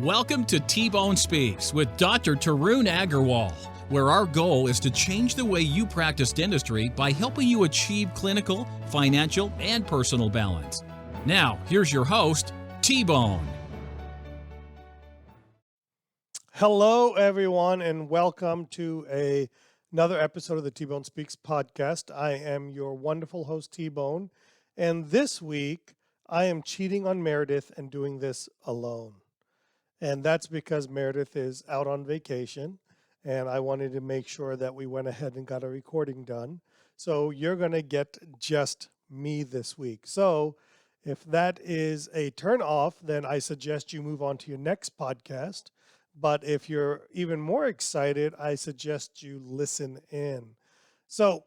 Welcome to T-Bone Speaks with Dr. Tarun Agarwal, where our goal is to change the way you practice dentistry by helping you achieve clinical, financial, and personal balance. Now, here's your host, T-Bone. Hello, everyone, and welcome to another episode of the T-Bone Speaks podcast. I am your wonderful host, T-Bone, and this week I am cheating on Meredith and doing this alone. And that's because Meredith is out on vacation, and I wanted to make sure that we went ahead and got a recording done. So you're going to get just me this week. So if that is a turn off, then I suggest you move on to your next podcast. But if you're even more excited, I suggest you listen in. So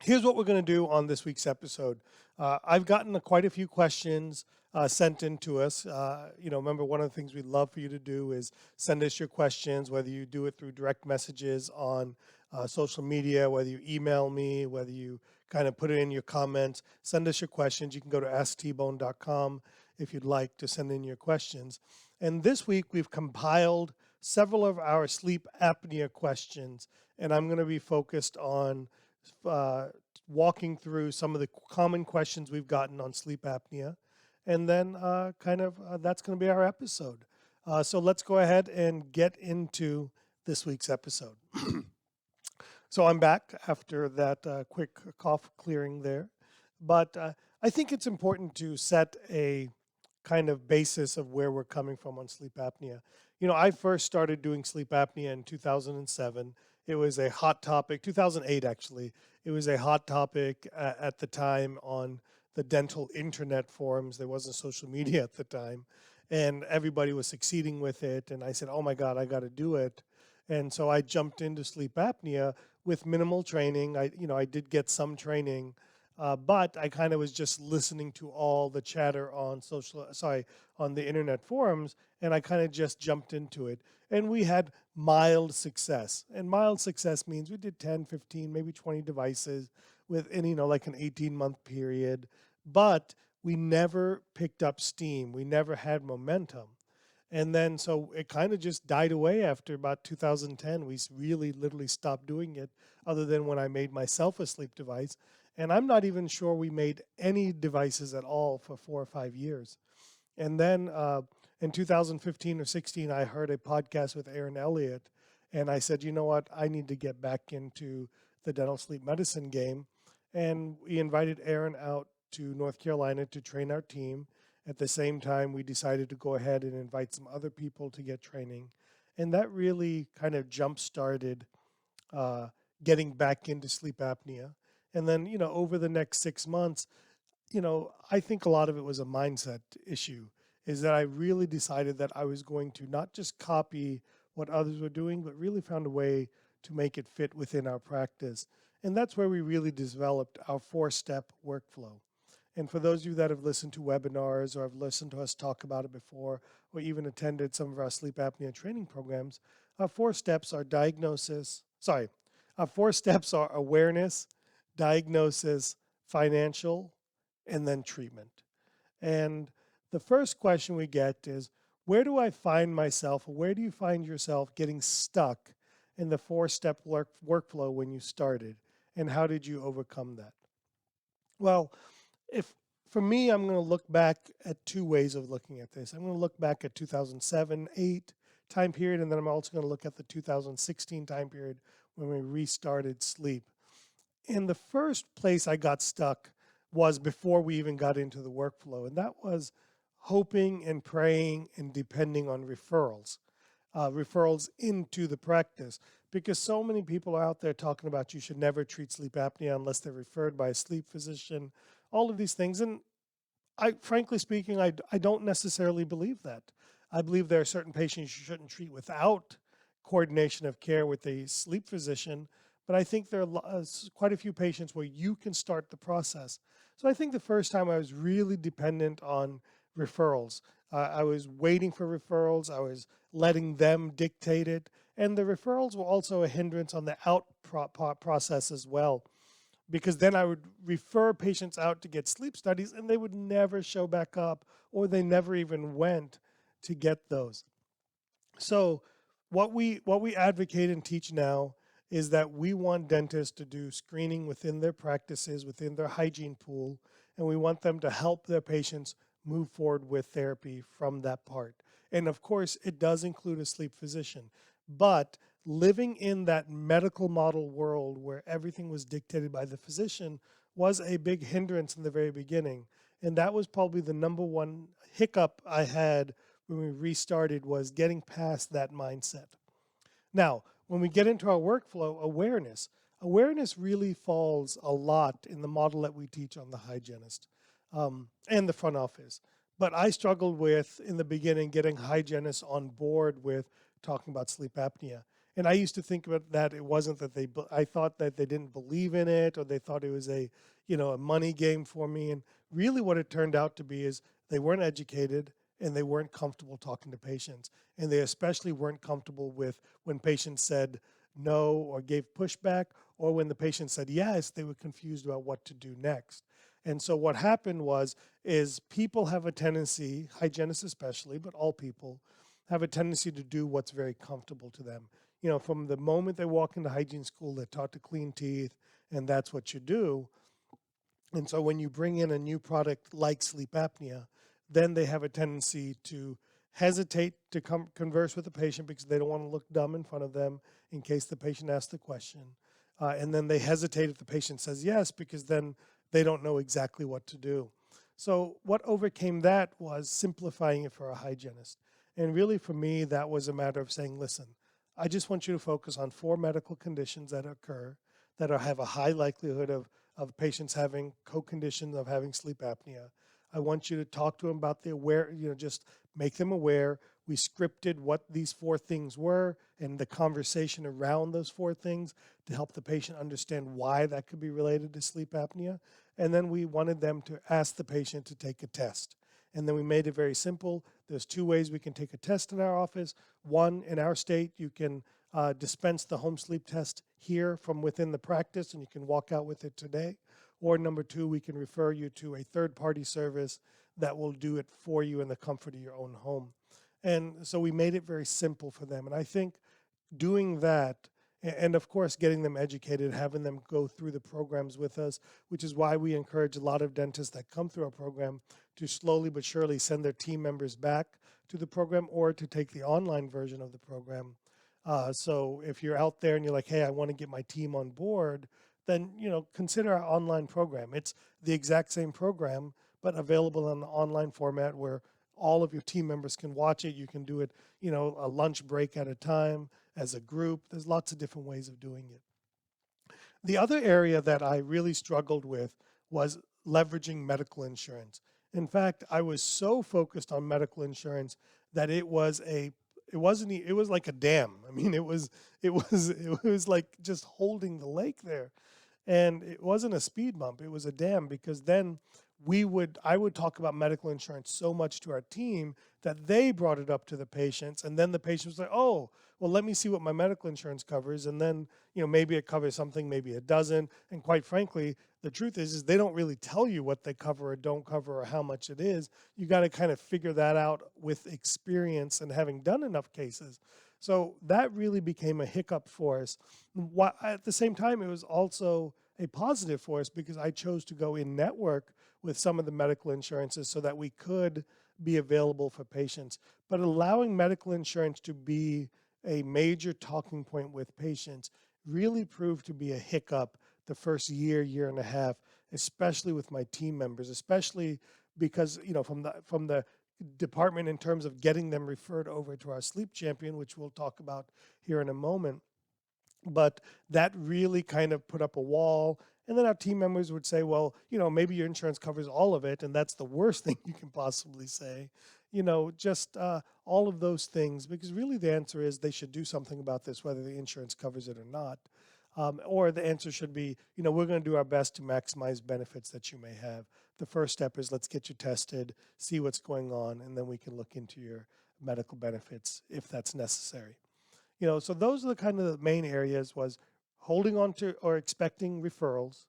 here's what we're going to do on this week's episode. I've gotten quite a few questions sent in to us. Remember, one of the things we'd love for you to do is send us your questions, whether you do it through direct messages on social media, whether you email me, whether you kind of put it in your comments. Send us your questions. You can go to asktbone.com if you'd like to send in your questions. And this week we've compiled several of our sleep apnea questions, and I'm going to be focused on walking through some of the common questions we've gotten on sleep apnea. And then that's going to be our episode. So let's go ahead and get into this week's episode. So I'm back after that quick cough clearing there. But I think it's important to set a kind of basis of where we're coming from on sleep apnea. You know, I first started doing sleep apnea in 2007. It was a hot topic, 2008 actually. It was a hot topic at the time on the dental internet forums. There wasn't social media at the time, and everybody was succeeding with it. And I said, oh my God, I got to do it. And so I jumped into sleep apnea with minimal training. I did get some training, but I kind of was just listening to all the chatter on the internet forums, and I kind of just jumped into it. And we had mild success. And mild success means we did 10, 15, maybe 20 devices within, like an 18-month period. But we never picked up steam. We never had momentum. And then so it kind of just died away after about 2010. We really literally stopped doing it, other than when I made myself a sleep device. And I'm not even sure we made any devices at all for 4 or 5 years. And then in 2015 or 16, I heard a podcast with Aaron Elliott, and I said, you know what, I need to get back into the dental sleep medicine game. And we invited Aaron out to North Carolina to train our team. At the same time, we decided to go ahead and invite some other people to get training. And that really kind of jump-started getting back into sleep apnea. And then, over the next 6 months, I think a lot of it was a mindset issue, is that I really decided that I was going to not just copy what others were doing, but really found a way to make it fit within our practice. And that's where we really developed our 4-step workflow. And for those of you that have listened to webinars or have listened to us talk about it before, or even attended some of our sleep apnea training programs, our 4 steps are our 4 steps are awareness, diagnosis, financial, and then treatment. And the first question we get is, where do I find myself, or where do you find yourself getting stuck in the 4-step workflow when you started, and how did you overcome that? Well, for me, I'm going to look back at 2 ways of looking at this. I'm going to look back at 2007-8 time period, and then I'm also going to look at the 2016 time period when we restarted sleep. And the first place I got stuck was before we even got into the workflow, and that was hoping and praying and depending on referrals into the practice, because so many people are out there talking about you should never treat sleep apnea unless they're referred by a sleep physician, all of these things. And frankly speaking, I don't necessarily believe that. I believe there are certain patients you shouldn't treat without coordination of care with a sleep physician, but I think there are quite a few patients where you can start the process. So I think the first time I was really dependent on referrals. I was waiting for referrals. I was letting them dictate it. And the referrals were also a hindrance on the out process as well, because then I would refer patients out to get sleep studies and they would never show back up, or they never even went to get those. So what we advocate and teach now is that we want dentists to do screening within their practices, within their hygiene pool, and we want them to help their patients move forward with therapy from that part. And of course, it does include a sleep physician, but living in that medical model world where everything was dictated by the physician was a big hindrance in the very beginning. And that was probably the number one hiccup I had when we restarted, was getting past that mindset. Now, when we get into our workflow, awareness really falls a lot in the model that we teach on the hygienist and the front office. But I struggled with, in the beginning, getting hygienists on board with talking about sleep apnea. And I used to think about that it wasn't that I thought that they didn't believe in it, or they thought it was a money game for me. And really what it turned out to be is they weren't educated, and they weren't comfortable talking to patients. And they especially weren't comfortable with when patients said no or gave pushback, or when the patient said yes, they were confused about what to do next. And so what happened is people have a tendency, hygienists especially, but all people have a tendency to do what's very comfortable to them. From the moment they walk into hygiene school, they're taught to clean teeth, and that's what you do. And so when you bring in a new product like sleep apnea, then they have a tendency to hesitate to converse with the patient because they don't want to look dumb in front of them in case the patient asks the question. And then they hesitate if the patient says yes, because then they don't know exactly what to do. So what overcame that was simplifying it for a hygienist. And really for me, that was a matter of saying, listen, I just want you to focus on 4 medical conditions that occur that have a high likelihood of patients having co-conditions of having sleep apnea. I want you to talk to them about just make them aware. We scripted what these 4 things were and the conversation around those 4 things to help the patient understand why that could be related to sleep apnea. And then we wanted them to ask the patient to take a test. And then we made it very simple. There's 2 ways we can take a test in our office. One, in our state, you can dispense the home sleep test here from within the practice, and you can walk out with it today. Or number 2, we can refer you to a third-party service that will do it for you in the comfort of your own home. And so we made it very simple for them. And I think doing that, and of course getting them educated, having them go through the programs with us, which is why we encourage a lot of dentists that come through our program to slowly but surely send their team members back to the program, or to take the online version of the program. So if you're out there and you're like, hey, I want to get my team on board, then consider our online program. It's the exact same program, but available in an online format where all of your team members can watch it. You can do it, a lunch break at a time, as a group. There's lots of different ways of doing it. The other area that I really struggled with was leveraging medical insurance. In fact, I was so focused on medical insurance that it was like a dam. I mean, it was like just holding the lake there. And it wasn't a speed bump, it was a dam, because then I would talk about medical insurance so much to our team that they brought it up to the patients, and then the patients were like, oh, well, let me see what my medical insurance covers. And then, maybe it covers something, maybe it doesn't. And quite frankly, the truth is they don't really tell you what they cover or don't cover or how much it is. You got to kind of figure that out with experience and having done enough cases. So that really became a hiccup for us. At the same time, it was also a positive for us because I chose to go in network with some of the medical insurances so that we could be available for patients. But allowing medical insurance to be a major talking point with patients really proved to be a hiccup the first year and a half, especially with my team members, especially because, from the department in terms of getting them referred over to our sleep champion, which we'll talk about here in a moment. But that really kind of put up a wall. And then our team members would say, well, maybe your insurance covers all of it. And that's the worst thing you can possibly say. Just all of those things, because really the answer is they should do something about this, whether the insurance covers it or not. Or the answer should be, we're going to do our best to maximize benefits that you may have. The first step is let's get you tested, see what's going on, and then we can look into your medical benefits if that's necessary. So those are the kind of the main areas: was holding on to or expecting referrals,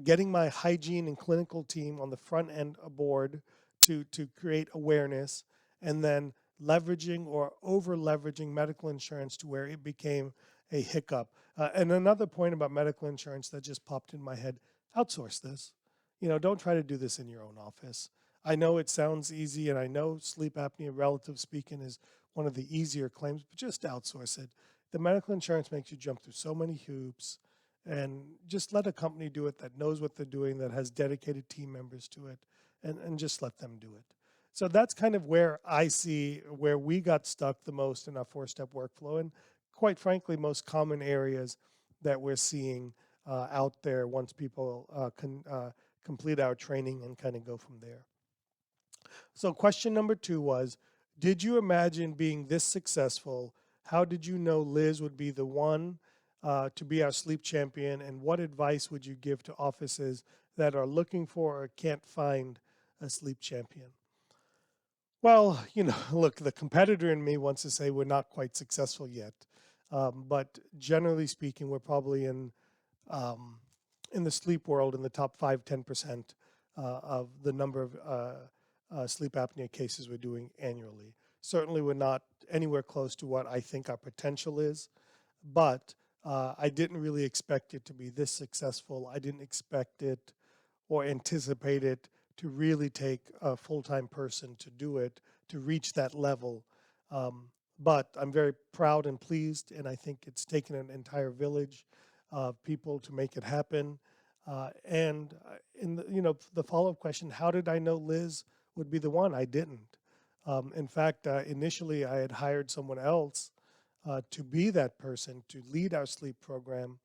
getting my hygiene and clinical team on the front end aboard to create awareness, and then leveraging or over leveraging medical insurance to where it became a hiccup. And another point about medical insurance that just popped in my head: outsource this. Don't try to do this in your own office. I know it sounds easy, and I know sleep apnea, relative speaking, is one of the easier claims, but just outsource it. The medical insurance makes you jump through so many hoops, and just let a company do it that knows what they're doing, that has dedicated team members to it, and just let them do it. So that's kind of where I see where we got stuck the most in our four-step workflow, and quite frankly, most common areas that we're seeing out there once people can complete our training and kind of go from there. So question number 2 was, did you imagine being this successful? How did you know Liz would be the one to be our sleep champion? And what advice would you give to offices that are looking for or can't find a sleep champion? Well, look, the competitor in me wants to say we're not quite successful yet. But generally speaking, we're probably in the sleep world in the top 5-10% of the number of sleep apnea cases we're doing annually. Certainly, we're not anywhere close to what I think our potential is, but I didn't really expect it to be this successful. I didn't expect it or anticipate it to really take a full-time person to do it, to reach that level. But I'm very proud and pleased, and I think it's taken an entire village of people to make it happen. And in the follow-up question, how did I know Liz would be the one? I didn't. In fact, initially I had hired someone else to be that person, to lead our sleep program,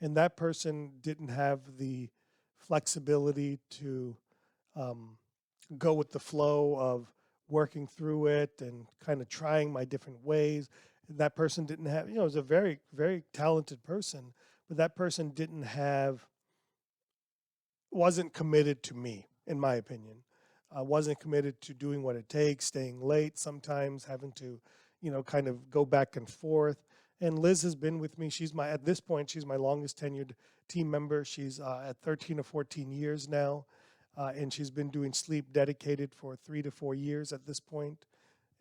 and that person didn't have the flexibility to go with the flow of working through it and kind of trying my different ways. That person didn't have, was a very, very talented person, but that person wasn't committed to me, in my opinion. Wasn't committed to doing what it takes, staying late, sometimes having to, kind of go back and forth. And Liz has been with me. At this point, she's my longest tenured team member. She's at 13 or 14 years now. And she's been doing sleep dedicated for 3 to 4 years at this point.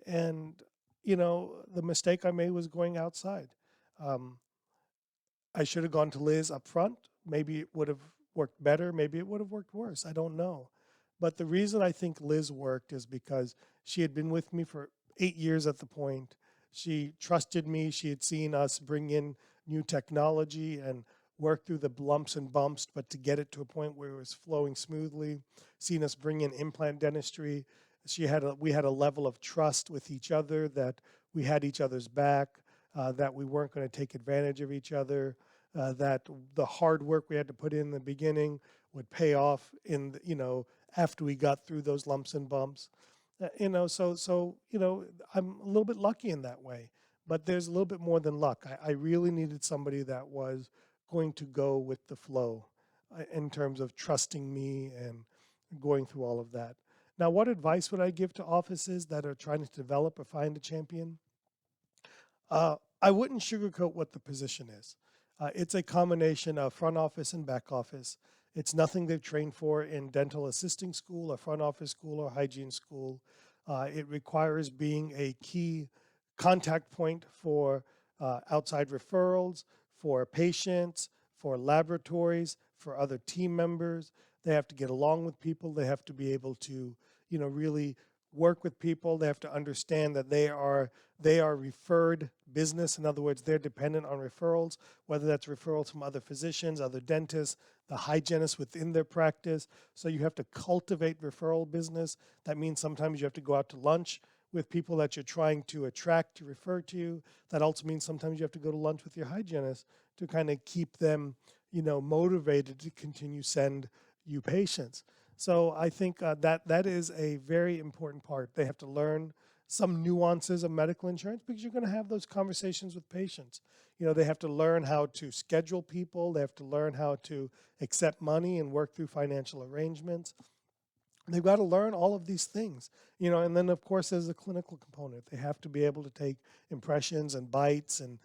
And, the mistake I made was going outside. I should have gone to Liz up front. Maybe it would have worked better. Maybe it would have worked worse. I don't know. But the reason I think Liz worked is because she had been with me for 8 years at the point. She trusted me. She had seen us bring in new technology and work through the lumps and bumps, but to get it to a point where it was flowing smoothly. Seen us bring in implant dentistry. We had a level of trust with each other, that we had each other's back, that we weren't going to take advantage of each other, that the hard work we had to put in the beginning would pay off after we got through those lumps and bumps. I'm a little bit lucky in that way, but there's a little bit more than luck. I really needed somebody that was going to go with the flow in terms of trusting me and going through all of that. Now, what advice would I give to offices that are trying to develop or find a champion? I wouldn't sugarcoat what the position is. It's a combination of front office and back office. It's nothing they've trained for in dental assisting school, or front office school, or hygiene school. It requires being a key contact point for outside referrals, for patients, for laboratories, for other team members. They have to get along with people. They have to be able to, really work with people. They have to understand that they are referred business. In other words, they're dependent on referrals, whether that's referrals from other physicians, other dentists, the hygienists within their practice. So you have to cultivate referral business. That means sometimes you have to go out to lunch with people that you're trying to attract to refer to you. That also means sometimes you have to go to lunch with your hygienist to kind of keep them, motivated to continue send you patients. So I think that is a very important part. They have to learn some nuances of medical insurance, because you're going to have those conversations with patients. They have to learn how to schedule people. They have to learn how to accept money and work through financial arrangements. They've got to learn all of these things, and then of course there's a clinical component. They have to be able to take impressions and bites and,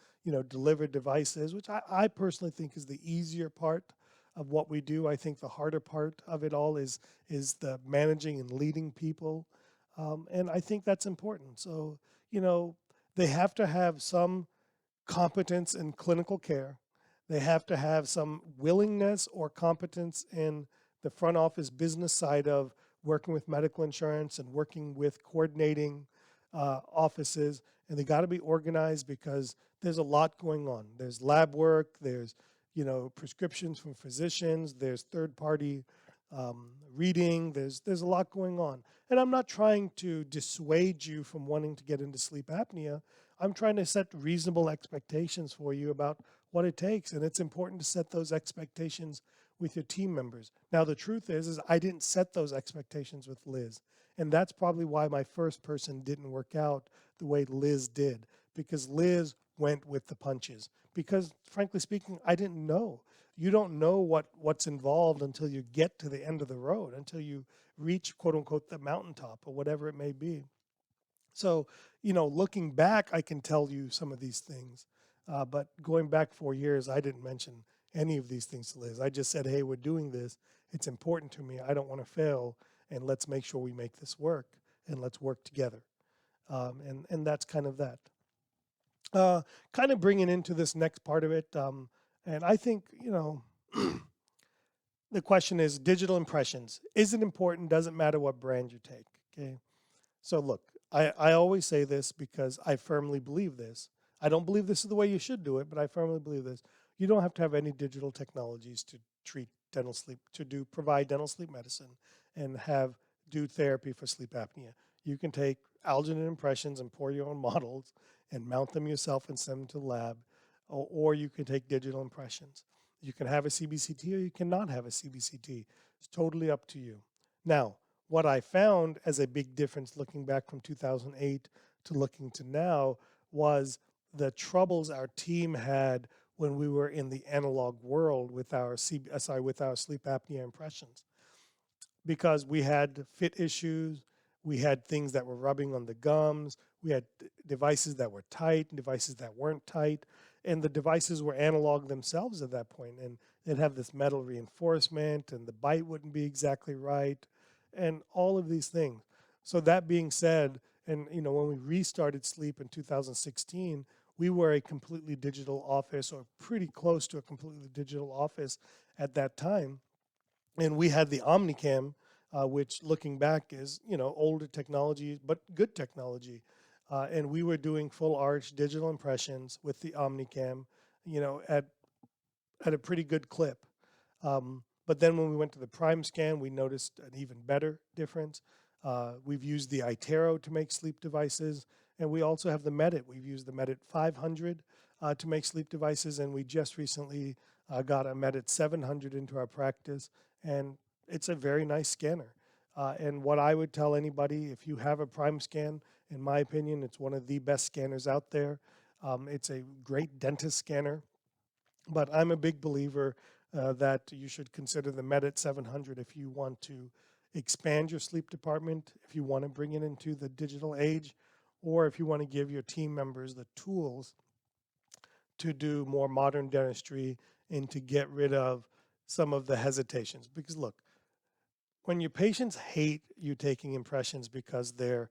deliver devices, which I personally think is the easier part of what we do. I think the harder part of it all is the managing and leading people. And I think that's important. So, you know, they have to have some competence in clinical care. They have to have some willingness or competence in the front office business side of working with medical insurance and working with coordinating offices. And they got to be organized because there's a lot going on. There's lab work, there's prescriptions from physicians, there's third party reading, there's a lot going on. And I'm not trying to dissuade you from wanting to get into sleep apnea. I'm trying to set reasonable expectations for you about what it takes. And it's important to set those expectations with your team members. Now, the truth is I didn't set those expectations with Liz. And that's probably why my first person didn't work out the way Liz did, because Liz went with the punches. Because frankly speaking, I didn't know. You don't know what's involved until you get to the end of the road, until you reach, quote unquote, the mountaintop or whatever it may be. So, looking back, I can tell you some of these things. But going back 4 years, I didn't mention any of these things to Liz. I just said, hey, we're doing this. It's important to me. I don't want to fail. And let's make sure we make this work. And let's work together. And that's kind of that. Kind of bringing into this next part of it. And I think, the question is digital impressions. Is it important? Doesn't matter what brand you take. Okay. So look, I always say this because I firmly believe this. I don't believe this is the way you should do it, but I firmly believe this. You don't have to have any digital technologies to treat dental sleep, provide dental sleep medicine and do therapy for sleep apnea. You can take alginate impressions and pour your own models and mount them yourself and send them to the lab, or you can take digital impressions. You can have a CBCT or you cannot have a CBCT. It's totally up to you. Now, what I found as a big difference looking back from 2008 to looking to now was the troubles our team had when we were in the analog world with our sleep apnea impressions, because we had fit issues, we had things that were rubbing on the gums, we had devices that were tight, devices that weren't tight, and the devices were analog themselves at that point, and they'd have this metal reinforcement, and the bite wouldn't be exactly right, and all of these things. So that being said, and when we restarted sleep in 2016, we were a completely digital office, or pretty close to a completely digital office at that time. And we had the Omnicam, which looking back is, older technology, but good technology. And we were doing full arch digital impressions with the Omnicam, at a pretty good clip. But then when we went to the Prime Scan, we noticed an even better difference. We've used the iTero to make sleep devices, and we also have the Medit. We've used the Medit 500 to make sleep devices, and we just recently got a Medit 700 into our practice, and it's a very nice scanner. And what I would tell anybody, if you have a Prime Scan, in my opinion, it's one of the best scanners out there. It's a great dentist scanner, but I'm a big believer that you should consider the Medit 700 if you want to expand your sleep department, if you want to bring it into the digital age, or if you want to give your team members the tools to do more modern dentistry and to get rid of some of the hesitations. Because look, when your patients hate you taking impressions because they're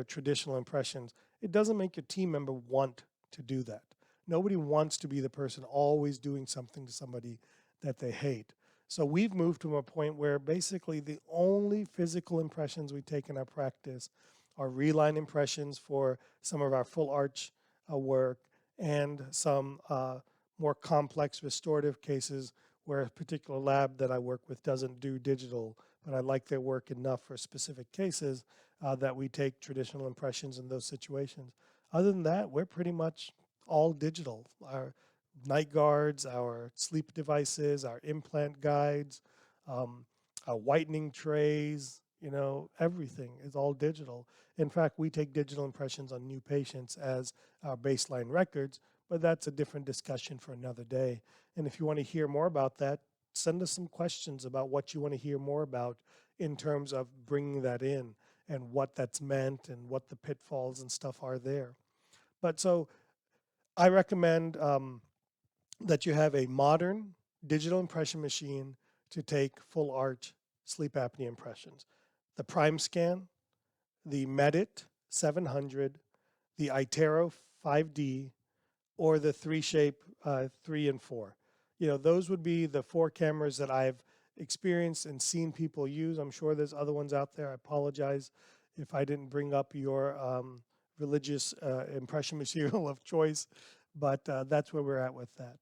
traditional impressions, it doesn't make your team member want to do that. Nobody wants to be the person always doing something to somebody that they hate. So we've moved to a point where basically the only physical impressions we take in our practice are reline impressions for some of our full arch work and some more complex restorative cases where a particular lab that I work with doesn't do digital, but I like their work enough for specific cases that we take traditional impressions in those situations. Other than that, we're pretty much all digital. Our night guards, our sleep devices, our implant guides, our whitening trays, everything is all digital. In fact, we take digital impressions on new patients as our baseline records, but that's a different discussion for another day. And if you want to hear more about that, send us some questions about what you want to hear more about in terms of bringing that in and what that's meant and what the pitfalls and stuff are there. But so I recommend that you have a modern digital impression machine to take full arch sleep apnea impressions. The Prime Scan, the Medit 700, the Itero 5D, or the 3Shape 3 and 4. Those would be the 4 cameras that I've experienced and seen people use. I'm sure there's other ones out there. I apologize if I didn't bring up your religious impression material of choice, but that's where we're at with that.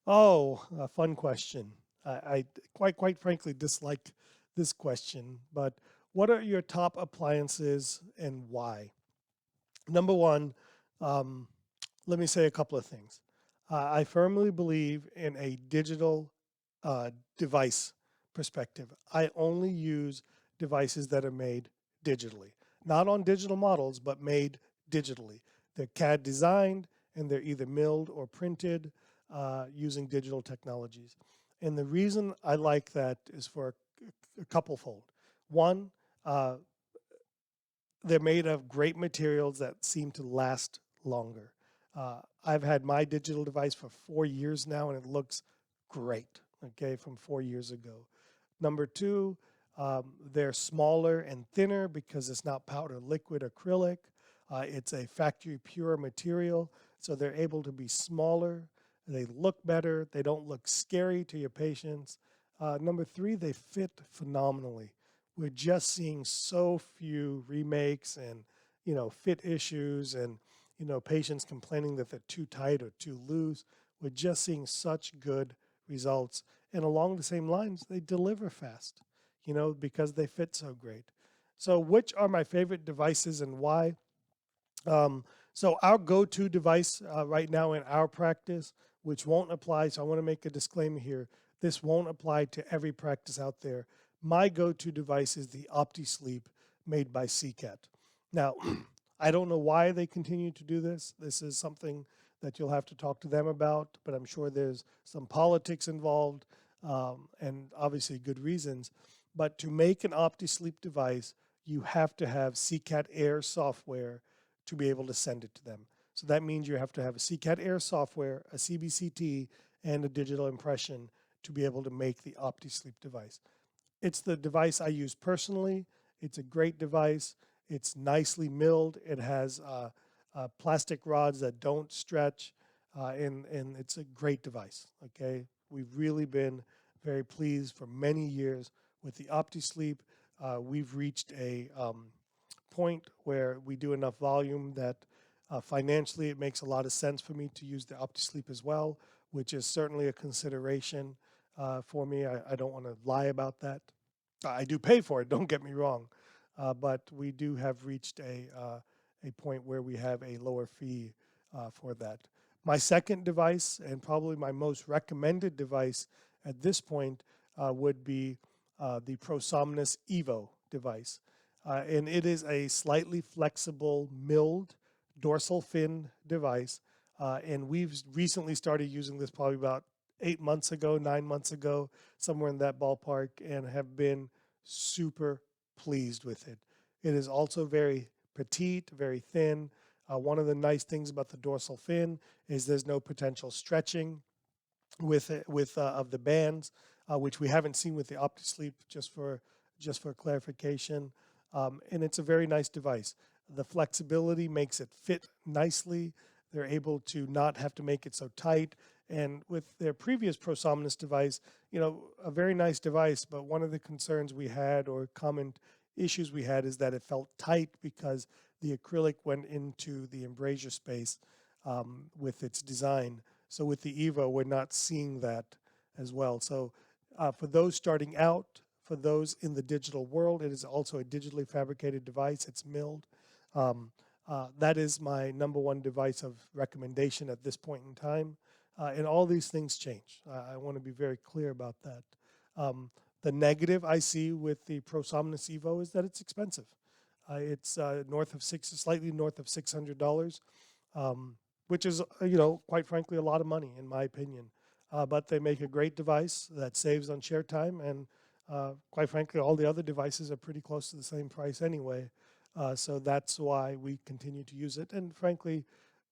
Oh, a fun question. I quite frankly dislike this question, but what are your top appliances and why? Number one, let me say a couple of things. I firmly believe in a digital device perspective. I only use devices that are made digitally, not on digital models, but made digitally. They're CAD designed and they're either milled or printed using digital technologies. And the reason I like that is for a couple fold. One, they're made of great materials that seem to last longer. I've had my digital device for 4 years now, and it looks great, okay, from 4 years ago. Number two, they're smaller and thinner because it's not powder liquid acrylic. It's a factory pure material, so they're able to be smaller. They look better. They don't look scary to your patients. Number three, they fit phenomenally. We're just seeing so few remakes and fit issues and patients complaining that they're too tight or too loose. We're just seeing such good results. And along the same lines, they deliver fast, because they fit so great. So which are my favorite devices and why? So our go-to device right now in our practice, which won't apply, so I want to make a disclaimer here, this won't apply to every practice out there. My go-to device is the OptiSleep made by CCAT. Now, I don't know why they continue to do this. This is something that you'll have to talk to them about, but I'm sure there's some politics involved and obviously good reasons. But to make an OptiSleep device, you have to have CCAT Air software to be able to send it to them. So that means you have to have a CCAT Air software, a CBCT, and a digital impression to be able to make the OptiSleep device. It's the device I use personally. It's a great device. It's nicely milled. It has plastic rods that don't stretch, and it's a great device, okay? We've really been very pleased for many years with the OptiSleep. We've reached a point where we do enough volume that financially it makes a lot of sense for me to use the OptiSleep as well, which is certainly a consideration for me. I don't want to lie about that. I do pay for it, don't get me wrong, but we do have reached a point where we have a lower fee for that. My second device, and probably my most recommended device at this point, would be the Prosomnis Evo device. And it is a slightly flexible milled dorsal fin device. And we've recently started using this probably about 8 months ago, 9 months ago, somewhere in that ballpark, and have been super pleased with it. It is also very petite, very thin. One of the nice things about the dorsal fin is there's no potential stretching with of the bands, which we haven't seen with the OptiSleep, just for clarification. And it's a very nice device. The flexibility makes it fit nicely. They're able to not have to make it so tight. And with their previous Prosomnis device, a very nice device, but one of the concerns we had, or common issues we had, is that it felt tight because the acrylic went into the embrasure space with its design. So with the Evo, we're not seeing that as well. So for those starting out, for those in the digital world, it is also a digitally fabricated device. It's milled. That is my number one device of recommendation at this point in time. And all these things change. I want to be very clear about that. The negative I see with the Prosomnis Evo is that it's expensive. It's slightly north of $600, which is, quite frankly, a lot of money in my opinion. But they make a great device that saves on share time, and quite frankly, all the other devices are pretty close to the same price anyway. So that's why we continue to use it. And frankly,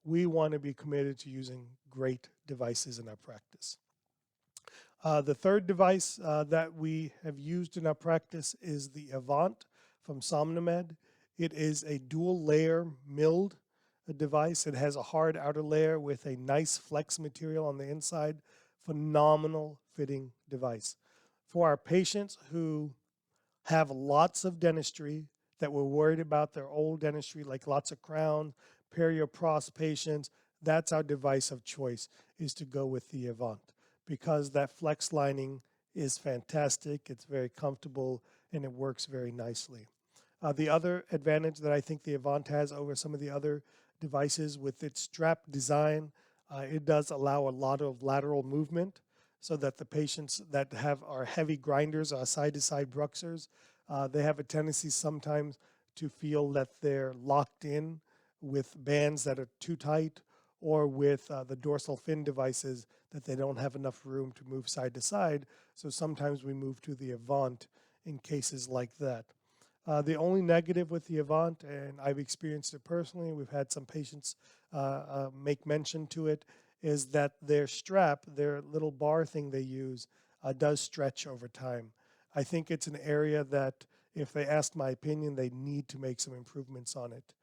we want to be committed to using great devices in our practice. The third device that we have used in our practice is the Avant from Somnomed. It is a dual layer milled device. It has a hard outer layer with a nice flex material on the inside. Phenomenal fitting device. For our patients who have lots of dentistry, that were worried about their old dentistry, like lots of crowns, periopros patients, that's our device of choice, is to go with the Avant, because that flex lining is fantastic, it's very comfortable, and it works very nicely. The other advantage that I think the Avant has over some of the other devices, with its strap design, it does allow a lot of lateral movement, so that the patients that are heavy grinders, side-to-side bruxers, they have a tendency sometimes to feel that they're locked in with bands that are too tight, or with the dorsal fin devices that they don't have enough room to move side to side. So sometimes we move to the Avant in cases like that. The only negative with the Avant, and I've experienced it personally, we've had some patients make mention to it, is that their strap, their little bar thing they use, does stretch over time. I think it's an area that, if they asked my opinion, they need to make some improvements on it.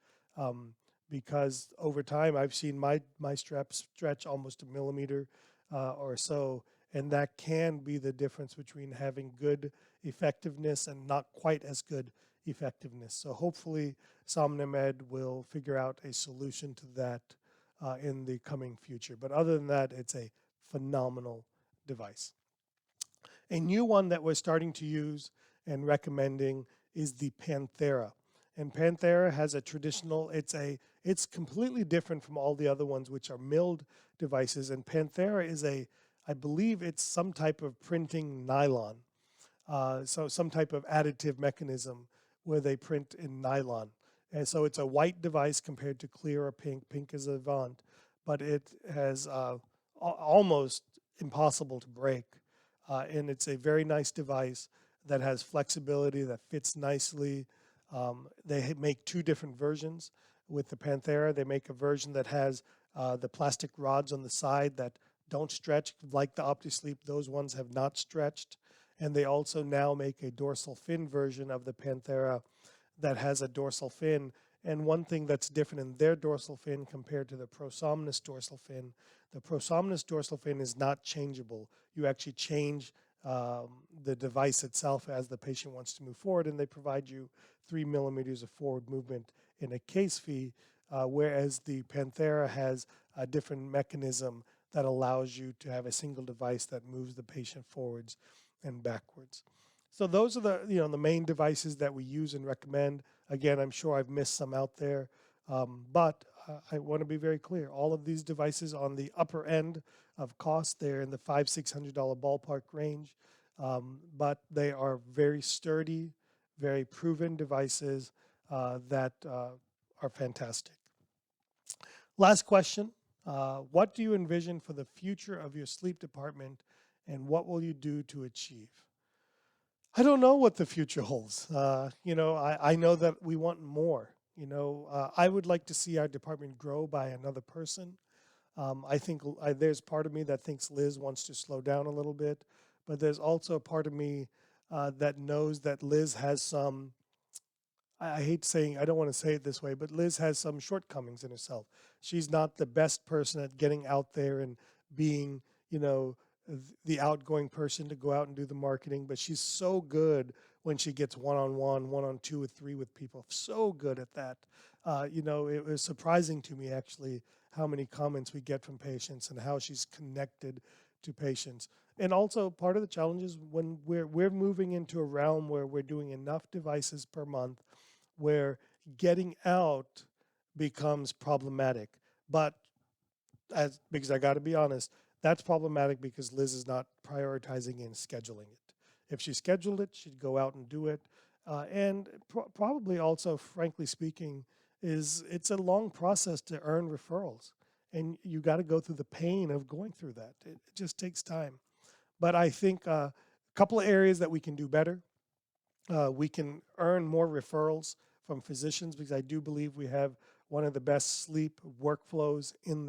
Because over time, I've seen my straps stretch almost a millimeter or so, and that can be the difference between having good effectiveness and not quite as good effectiveness. So hopefully Somnomed will figure out a solution to that in the coming future. But other than that, it's a phenomenal device. A new one that we're starting to use and recommending is the Panthera. And Panthera has a traditional, it's completely different from all the other ones, which are milled devices. And Panthera is I believe it's some type of printing nylon. So some type of additive mechanism where they print in nylon. And so it's a white device compared to clear or pink. Pink is Avant, but it has almost impossible to break. And it's a very nice device that has flexibility, that fits nicely. They make two different versions with the Panthera. They make a version that has the plastic rods on the side that don't stretch like the OptiSleep. Those ones have not stretched. And they also now make a dorsal fin version of the Panthera that has a dorsal fin. And one thing that's different in their dorsal fin compared to the Prosomnis dorsal fin, the Prosomnis dorsal fin is not changeable. You actually change the device itself as the patient wants to move forward, and they provide you 3 millimeters of forward movement in a case fee, whereas the Panthera has a different mechanism that allows you to have a single device that moves the patient forwards and backwards. So those are the main devices that we use and recommend. Again, I'm sure I've missed some out there, but I want to be very clear. All of these devices on the upper end of cost, they're in the $500-600 ballpark range, but they are very sturdy, very proven devices that are fantastic. Last question. What do you envision for the future of your sleep department, and what will you do to achieve? I don't know what the future holds. I know that we want more. I would like to see our department grow by another person. I think there's part of me that thinks Liz wants to slow down a little bit, but there's also a part of me that knows that Liz has some, I hate saying, I don't want to say it this way, but Liz has some shortcomings in herself. She's not the best person at getting out there and being, the outgoing person to go out and do the marketing, but she's so good when she gets one-on-one, one-on-two, or three with people. So good at that. It was surprising to me, actually, how many comments we get from patients and how she's connected to patients. And also, part of the challenge is when we're moving into a realm where we're doing enough devices per month where getting out becomes problematic. But because I got to be honest, that's problematic because Liz is not prioritizing and scheduling it. If she scheduled it, she'd go out and do it. And probably also, frankly speaking, it's a long process to earn referrals. And you got to go through the pain of going through that. It just takes time. But I think a couple of areas that we can do better. We can earn more referrals from physicians, because I do believe we have one of the best sleep workflows in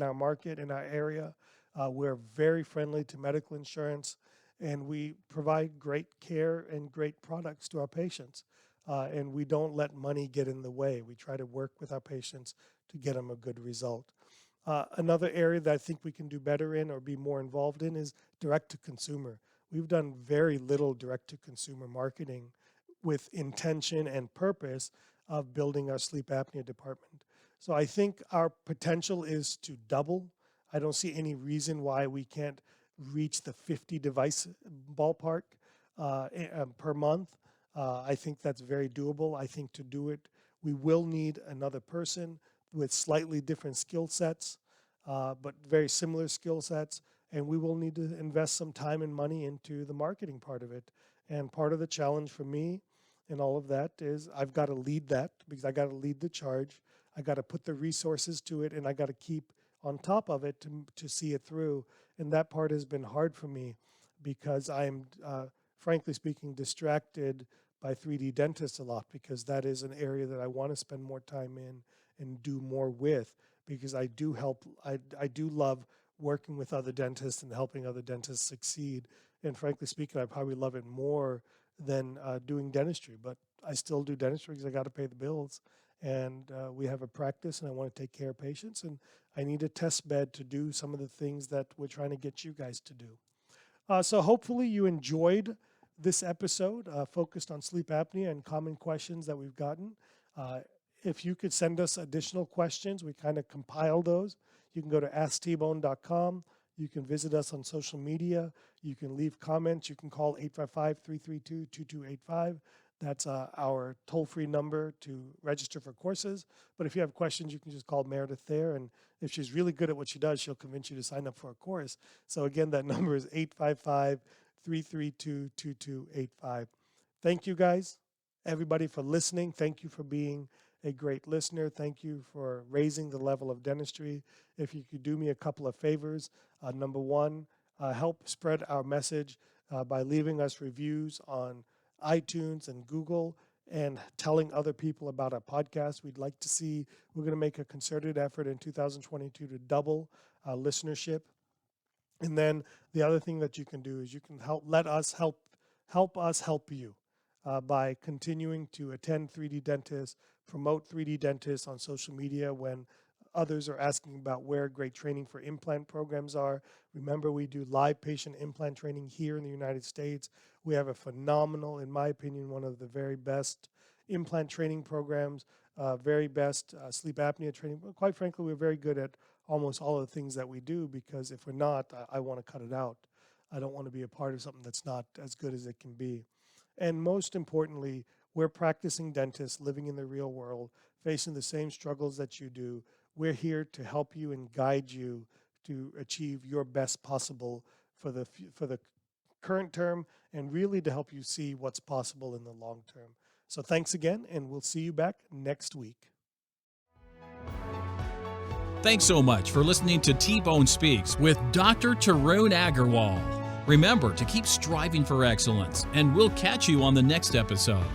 our market, in our area. We're very friendly to medical insurance, and we provide great care and great products to our patients. and we don't let money get in the way. We try to work with our patients to get them a good result. Another area that I think we can do better in or be more involved in is direct to consumer. We've done very little direct to consumer marketing with intention and purpose of building our sleep apnea department. So I think our potential is to double. I don't see any reason why we can't reach the 50 device ballpark per month. I think that's very doable. I think to do it, we will need another person with slightly different skill sets, but very similar skill sets. And we will need to invest some time and money into the marketing part of it. And part of the challenge for me and all of that is I've got to lead that, because I got to lead the charge. I got to put the resources to it, and I got to keep on top of it to see it through. And that part has been hard for me because I'm, frankly speaking, distracted by 3D dentists a lot, because that is an area that I want to spend more time in and do more with, because I do love working with other dentists and helping other dentists succeed. And frankly speaking, I probably love it more than doing dentistry, but I still do dentistry because I got to pay the bills. And we have a practice, and I want to take care of patients, and I need a test bed to do some of the things that we're trying to get you guys to do. So hopefully you enjoyed this episode focused on sleep apnea and common questions that we've gotten. If you could send us additional questions, we kind of compile those. You can go to asktbone.com. You can visit us on social media. You can leave comments. You can call 855-332-2285. That's our toll-free number to register for courses. But if you have questions, you can just call Meredith there. And if she's really good at what she does, she'll convince you to sign up for a course. So again, that number is 855-332-2285. Thank you guys, everybody, for listening. Thank you for being a great listener. Thank you for raising the level of dentistry. If you could do me a couple of favors. Number one, help spread our message by leaving us reviews on iTunes and Google and telling other people about our podcast. We're going to make a concerted effort in 2022 to double listenership. And then the other thing that you can do is you can help us help you by continuing to attend 3D dentists, promote 3D dentists on social media when others are asking about where great training for implant programs are. Remember, we do live patient implant training here in the United States. We have a phenomenal, in my opinion, one of the very best implant training programs, very best sleep apnea training. But quite frankly, we're very good at almost all of the things that we do, because if we're not, I want to cut it out. I don't want to be a part of something that's not as good as it can be. And most importantly, we're practicing dentists living in the real world, facing the same struggles that you do. We're here to help you and guide you to achieve your best possible for the current term, and really to help you see what's possible in the long term. So thanks again, and we'll see you back next week. Thanks so much for listening to T-Bone Speaks with Dr. Tarun Agarwal. Remember to keep striving for excellence, and we'll catch you on the next episode.